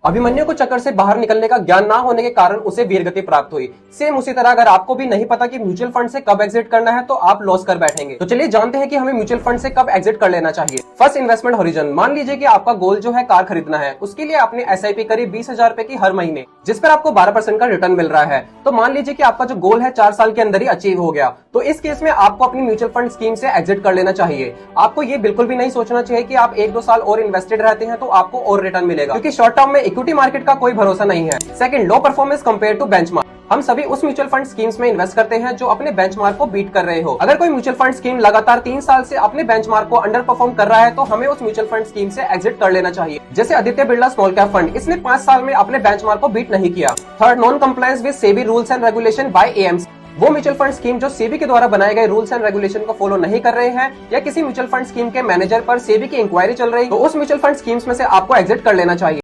अभिमन्यु को चक्कर से बाहर निकलने का ज्ञान ना होने के कारण उसे वीरगति प्राप्त हुई। सेम उसी तरह अगर आपको भी नहीं पता कि म्यूचुअल फंड से कब एग्जिट करना है तो आप लॉस कर बैठेंगे। तो चलिए जानते हैं कि हमें म्यूचुअल फंड से कब एग्जिट कर लेना चाहिए। First, investment horizon. मान लीजिए कि आपका गोल जो है कार खरीदना है, उसके लिए आपने एसआईपी करी 20,000 रुपए की हर महीने, जिस पर आपको 12% का रिटर्न मिल रहा है। तो मान लीजिए कि आपका जो गोल है 4 साल के अंदर ही अचीव हो गया, तो इस केस में आपको अपनी म्यूचुअल फंड स्कीम से एग्जिट कर लेना चाहिए। आपको ये बिल्कुल भी नहीं सोचना चाहिए कि आप 1-2 साल और इन्वेस्टेड रहते हैं तो आपको और रिटर्न मिलेगा, क्योंकि शॉर्ट टर्म में इक्विटी मार्केट का कोई भरोसा नहीं है। Second, low performance compare to benchmark. हम सभी उस म्यूचुअल फंड स्कीम्स में इन्वेस्ट करते हैं जो अपने बेंचमार्क को बीट कर रहे हो। अगर कोई म्यूचुअल फंड स्कीम लगातार 3 साल से अपने बेंचमार्क को अंडर परफॉर्म कर रहा है तो हमें उस म्यूचुअल फंड स्कीम से एग्जिट कर लेना चाहिए। जैसे Aditya Birla small cap fund, इसने 5 साल में अपने बेंचमार्क को बीट नहीं किया। Third, non compliance with SEBI rules and regulation bye AMC. वो म्यूचुअल फंड स्कीम जो सेबी के द्वारा बनाए गए रूल्स एंड रेगुलेशन को फॉलो नहीं कर रहे हैं, या किसी म्यूचुअल फंड स्कीम के मैनेजर पर सेबी की इंक्वायरी चल रही, तो उस म्यूचुअल फंड स्कीम्स में से आपको एग्जिट कर लेना चाहिए।